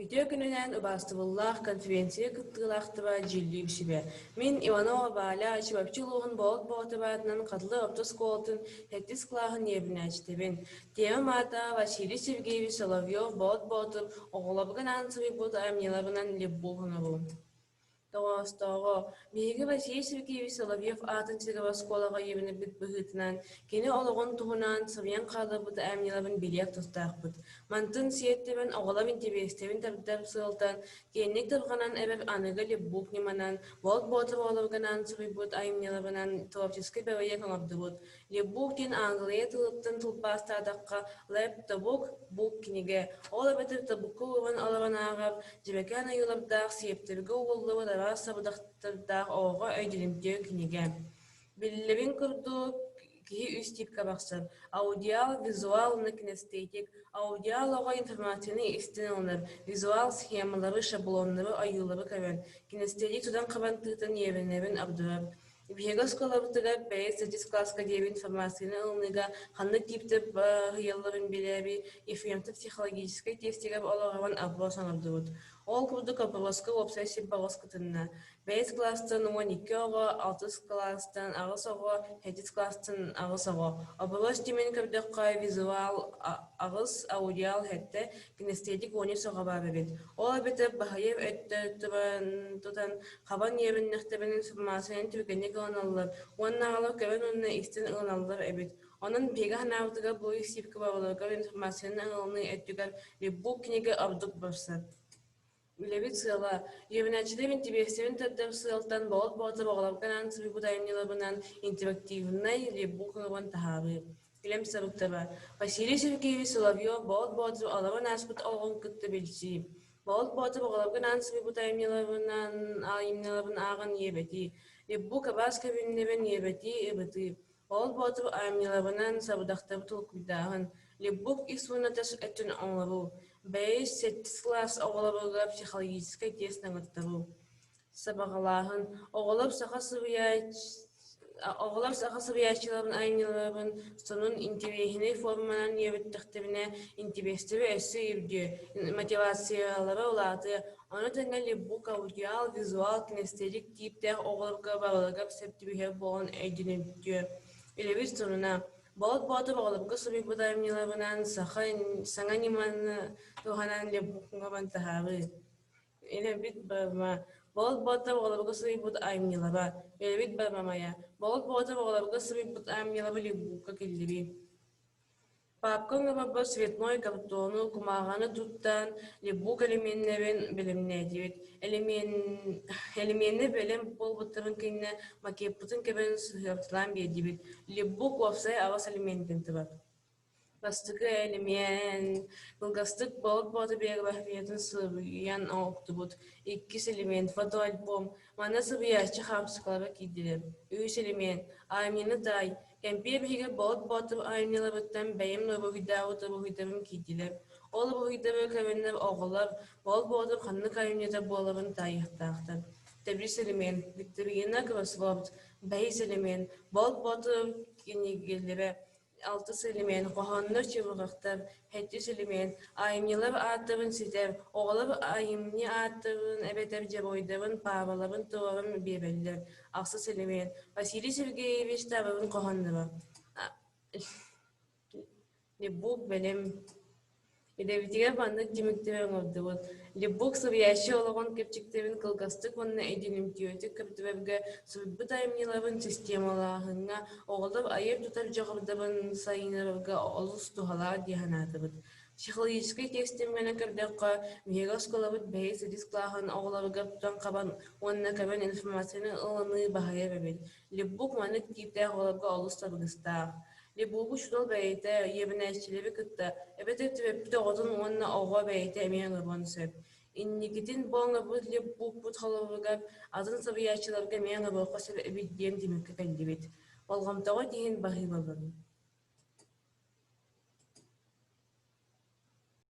Ütü gününen ubastыбыллах конференция кыттыылахтыба дьилли бишибе. Мин Иванова Баля чыбапчылугун болот боотабаатынан катлы оптус колотун хеттис клаахын ебинэчтебин. Тема мата Василий Сергеевич Соловьев болот боотуп оголобуган ансыбыйбут амнилабынан леббухунабу. Тоҕоостоҕо, биһиги Василий Сергеевич Соловьев аатын сиргэбэ скуолаҕа иебинэбит быһыытынан, кини олоҕун туһунан сыбыйан хаалабыт эмнилабын билиэк тустаахпыт. Мантын сиэттибэн оҕолор интибиэстебин табыттар сыалтан, киэнник табҕанан эбэп аныга леббук ниманан, болот боотуп оҕолорганан сыбыйбыт айымнилабынан творческий бэйэк оҥордубут. Леббук ден Англия тылыптан тулпаастаадакка лэп табук бук киниге. Ол эбэтер табукку уйбан олорунаагап, дьибэкэн айылардаах сиэптэргэ уоллубут араас сабыдахтардаах оҕо өйдүлүмтүө киниге. Биллибин курдук киһи үс типка бахсар: аудиал, визуал, кинестетик. Аудиал оҕо информацияны истин ылнар, визуал схемалары, шаблоннары, айылары кэбэн. Кинестетик тудан хабантыытан иебинэбин абдырар. Биһигэс колобутугар бэйэ сатис класска диэбин информацияны ылныга ханны типтеп хыйалларын билэби, эфемтэ психологической тестигэр олоҕабан аббос оҥордубут. Ол курдук опроска обсессив багоскытынна. Бэйс класстан 12 оҕо, 6 класстан агыс оҕо, 7 класстан агыс оҕо. Опрос тимен кырдыкка визуал агыс, аудиал хэтте, кинестетик 13 оҕо баабыбит. Ол эбитэ баһайып өттө тутан хабан иебиннэхтэбин информацияны түргэнник ыланаллар. Уоннааҕалар көбөн унна истин ыланаллар эбит. Онон бига ханаабытыга бу сипка бабаларга информацияны ыланы өттүгэр леббук киниге абдук барсар. Үлебит сыла, ебинэчилебин тибиэстебин таддап сыалтан болот боотуп оҕолорганан сыбыйбут айымнилабынан интерактивнай леббукыгын таһаабы. Билем сабыктаба. Василий Сергеевич Соловьев болот боотуп олорон аспыт олгон кытты билси. Болот боотуп оҕолорганан сыбыйбут айымнилабынан аагын иебети. Леббук абаас кабиннебен иебети эбыты. Болот боотуп айымнилабынан сабыдахтабы тулкуйдааһын. Леббук исунатас өттүн оҥлабу. Бэйс сеттис класс оҕолобуга психологической тест наҥыттабу. Сабаҕалааһын оҕолор саха сыбыйаачылабын айнылабын сонун интибиэһини форманан иэбиттэхтэбинэ интибиэстеби өссө ирдүө мотивациялары улааты. Ону тэҥҥэ леббук аудиал, визуал, кинестетик типтэх оҕолорга бабалага септибиһэ буолан өйдүнүттүө. Илебит сонуна болот боотуп оҕолорго сыбыйбут айымнилабынан саҥа ниманы туханан леббуккуҥабан таһаабы. Илебит барма. Болот боотуп оҕолорго сыбыйбут айымнилаба. Илебит бармамая. Болот боотуп оҕолорго сыбыйбут айымнилаба леббукка киллиби. Папкаң баба цветной картону кумағаны туттан леббук элементнебен билимнэдибит. Элементни билим болбуттарын кинне макеппутун кебен сыһыаптылан биэдибит. Леббук уопсай авас элементтен тыбат. Бастыгы элемент, кылгастык болот бооту биэгэ баһбиэтин сыбыйан оҥоктубут. 2 элемент, фотоальбом, мана сыбыйааччы хаапсыкалаба киирдилер. 3 элемент, аймины тай, кемпиэ биһиге болот боотуп аймнилабыттан бэйэм нобуһуйдаабын киирдилер. Ол буһуйдабы кэбиннер оҕолор болот боотуп ханнык аймнита буолабын тайыахтаахтар. 3 элемент, Викторина Квасвобт, 5 элемент, болот боотуп кинигеллебе. 6 элемент, кохоннор чыбыгактар, 7 элемент, айымнилар ааттабын ситер, оҕолор айымни ааттабын, эбетер жабойдабын, паабалабын, туорун биэбэллер. 6 элемент, Василий Сергеевич табабын кохоннора. Леббук белем. Идебитиге бандык димиктебен оңордубут. Леббук сыбыящы олагон кепчиктебин кылгастык онна эдинимтиөтүк кэптеберге сыбыйбыт айымнилабын системалааһыҥҥа оҕолор айып тутар дьоҕордабын сайынарга олус тухалаар диэханаатыбыт. Психологический тестин менен кэрдэхха биһигэс колобут бэйэ садис клааһын оҕолорга тутан хабан уонна кэбэн информацияны ыланы баһайа эбит. Леббук манык типтэх оҕолорго олус табыгыстаах. Леббугу шунал бэйэтэ иебинээччилеби кытта, эбэтэ түбэппит оҕотун уонна оҕо бэйэтэ эмиэҥ ырбон сөп. Инникитин боҥнабыт леббукпут холобугар атын сабыйаачыларга эмиэҥ ырбоххо сөп эбит диэн димикке кэллибит. Болгомтоҕо диһин баһыылаларын.